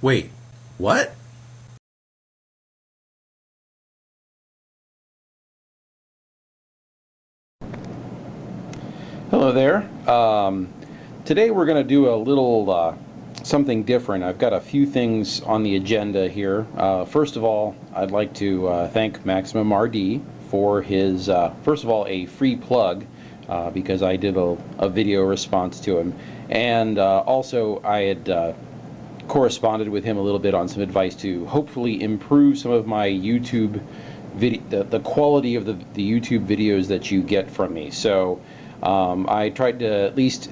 Wait, what? Hello there. Today we're going to do a little something different. I've got a few things on the agenda here. First of all, I'd like to thank Maximum RD for his, first of all, a free plug because I did a video response to him. And also I had corresponded with him a little bit on some advice to hopefully improve some of my YouTube video, the quality of the YouTube videos that you get from me. So I tried to at least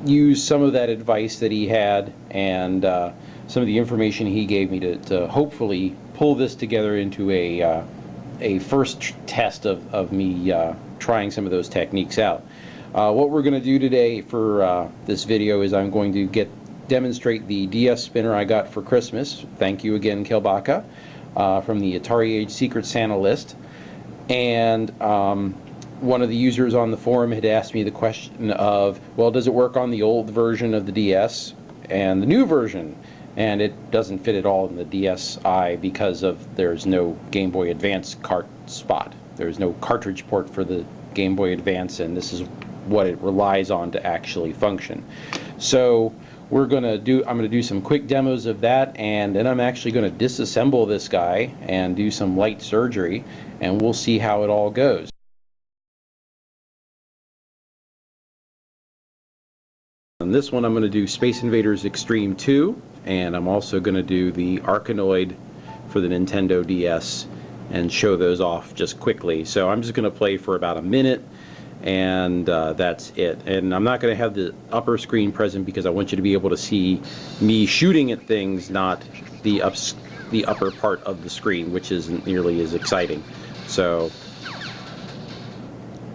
use some of that advice that he had and some of the information he gave me to hopefully pull this together into a first test of me trying some of those techniques out. What we're going to do today for this video is I'm going to demonstrate the DS spinner I got for Christmas. Thank you again, Kelbaka, from the Atari Age Secret Santa list. And one of the users on the forum had asked me the question of, well, does it work on the old version of the DS and the new version? And it doesn't fit at all in the DSi because there's no Game Boy Advance cart spot. There's no cartridge port for the Game Boy Advance, and this is what it relies on to actually function. So I'm going to do some quick demos of that, and then I'm actually going to disassemble this guy and do some light surgery, and we'll see how it all goes. On this one I'm going to do Space Invaders Extreme 2, and I'm also going to do the Arkanoid for the Nintendo DS and show those off just quickly. So I'm just going to play for about a minute, and that's it. And I'm not going to have the upper screen present because I want you to be able to see me shooting at things, not the upper part of the screen, which isn't nearly as exciting. So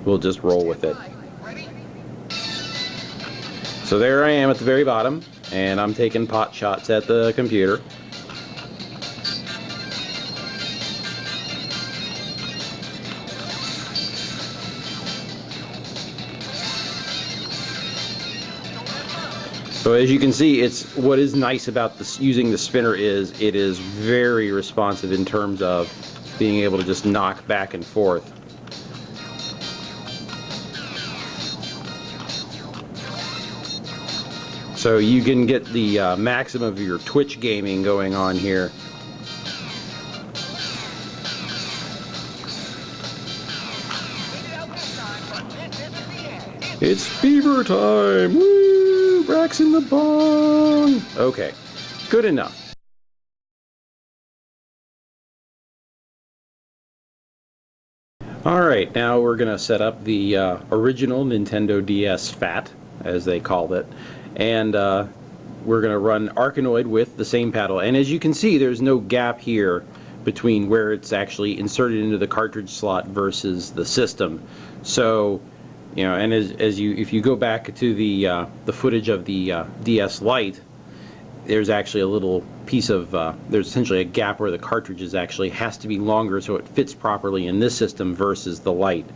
we'll just roll with it. So there I am at the very bottom, and I'm taking pot shots at the computer. So as you can see, what is nice about using the spinner is it is very responsive in terms of being able to just knock back and forth. So you can get the maximum of your Twitch gaming going on here. It's fever time! Woo! Braxton the bong! Okay, good enough. Alright, now we're going to set up the original Nintendo DS FAT, as they called it. And we're going to run Arkanoid with the same paddle. And as you can see, there's no gap here between where it's actually inserted into the cartridge slot versus the system. So, you know, and if you go back to the footage of the DS Lite, there's actually a little piece of there's essentially a gap where the cartridge actually has to be longer so it fits properly in this system versus the Lite.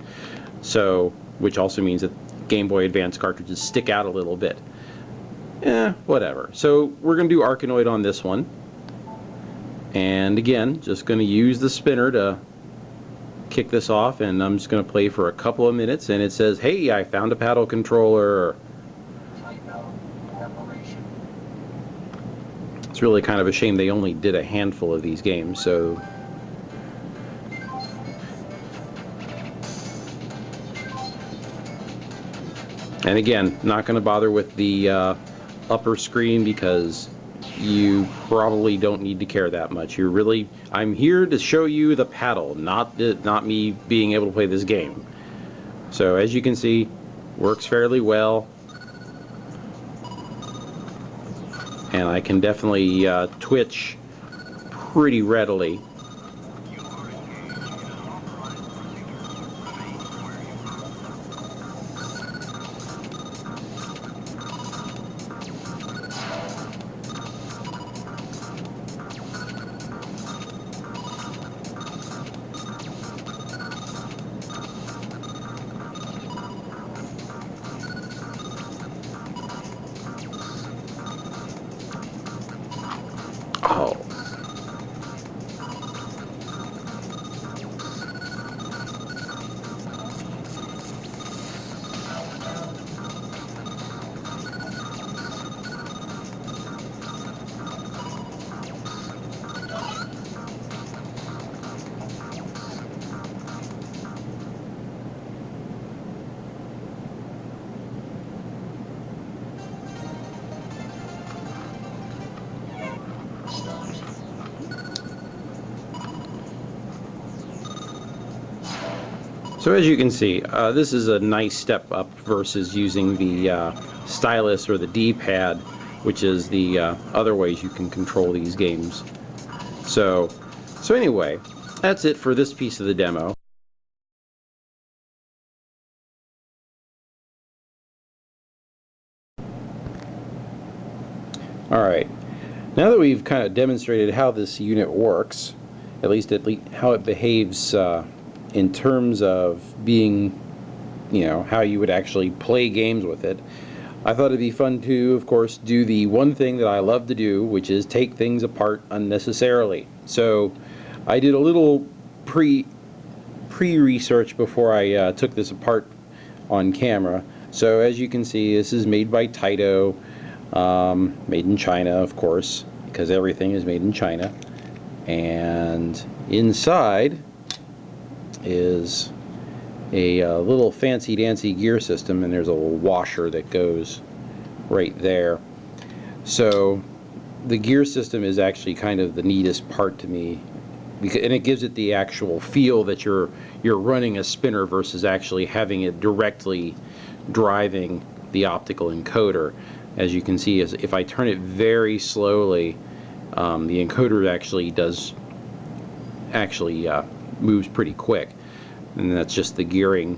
So, which also means that Game Boy Advance cartridges stick out a little bit. Whatever. So we're going to do Arkanoid on this one. And again, just going to use the spinner to kick this off, and I'm just going to play for a couple of minutes, and it says, hey, I found a paddle controller. It's really kind of a shame they only did a handful of these games, so and again, not going to bother with the upper screen because you probably don't need to care that much. I'm here to show you the paddle, not me being able to play this game. So as you can see, works fairly well, and I can definitely twitch pretty readily. Oh. So as you can see, this is a nice step up versus using the stylus or the D-pad, which is the other ways you can control these games. So anyway, that's it for this piece of the demo. Alright, now that we've kind of demonstrated how this unit works, at least how it behaves in terms of being, you know, how you would actually play games with it, I thought it'd be fun to, of course, do the one thing that I love to do, which is take things apart unnecessarily. So I did a little pre-research before I took this apart on camera. So as you can see, this is made by Taito, made in China, of course, because everything is made in China. And inside is a little fancy-dancy gear system, and there's a little washer that goes right there. So the gear system is actually kind of the neatest part to me, and it gives it the actual feel that you're running a spinner versus actually having it directly driving the optical encoder. As you can see, if I turn it very slowly, the encoder moves pretty quick, and that's just the gearing.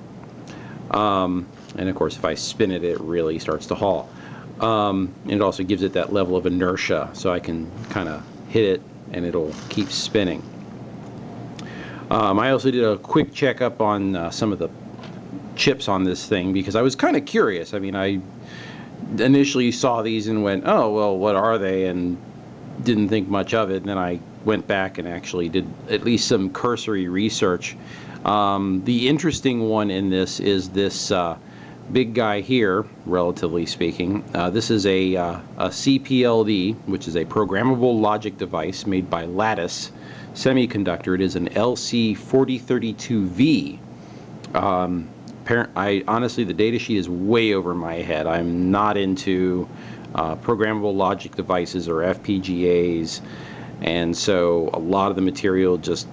And of course, if I spin it, it really starts to haul. And it also gives it that level of inertia, so I can kind of hit it and it'll keep spinning. I also did a quick checkup on some of the chips on this thing because I was kind of curious. I mean, I initially saw these and went, oh, well, what are they? And didn't think much of it. And then I went back and actually did at least some cursory research. The interesting one in this is this big guy here, relatively speaking. This is a CPLD, which is a programmable logic device made by Lattice Semiconductor. It is an LC4032V. Honestly, the datasheet is way over my head. I'm not into programmable logic devices or FPGAs, and so a lot of the material just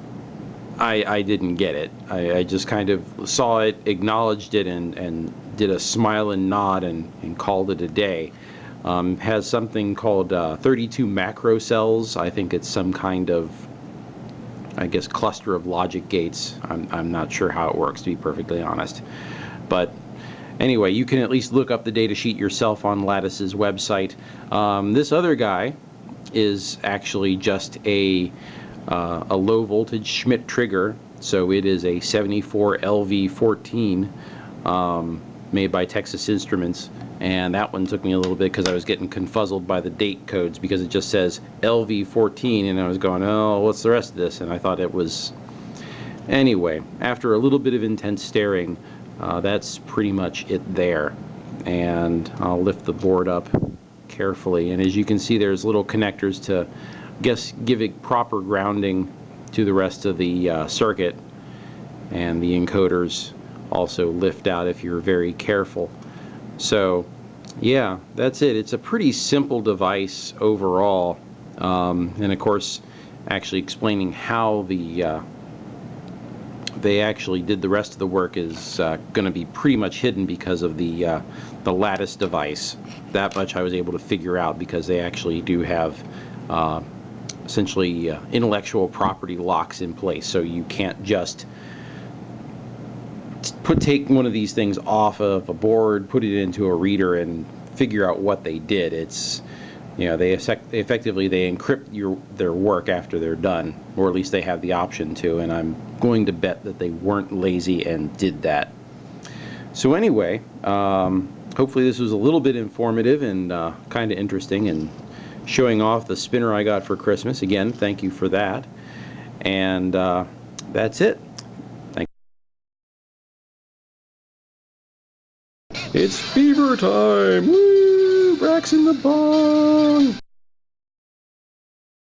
I didn't get it. I just kind of saw it, acknowledged it, and did a smile and nod and called it a day. Has something called 32 macro cells. I think it's some kind of, I guess, cluster of logic gates. I'm not sure how it works, to be perfectly honest. But anyway, you can at least look up the datasheet yourself on Lattice's website. This other guy is actually just a low voltage Schmitt trigger. So it is a 74 LV14 made by Texas Instruments. And that one took me a little bit because I was getting confuzzled by the date codes because it just says LV14 and I was going, oh, what's the rest of this? And I thought it was... Anyway, after a little bit of intense staring, that's pretty much it there. And I'll lift the board up carefully, and as you can see, there's little connectors to, give it proper grounding to the rest of the circuit, and the encoders also lift out if you're very careful. So yeah, that's it. It's a pretty simple device overall, and of course actually explaining how they actually did the rest of the work is going to be pretty much hidden because of the Lattice device. That much I was able to figure out because they actually do have essentially intellectual property locks in place, so you can't just take one of these things off of a board, put it into a reader, and figure out what they did. It's, you know, they effectively encrypt their work after they're done, or at least they have the option to, and I'm going to bet that they weren't lazy and did that. So anyway, hopefully this was a little bit informative and kind of interesting, and showing off the spinner I got for Christmas. Again, thank you for that. And that's it. Thank It's beaver time! Woo! Braxton the Bong!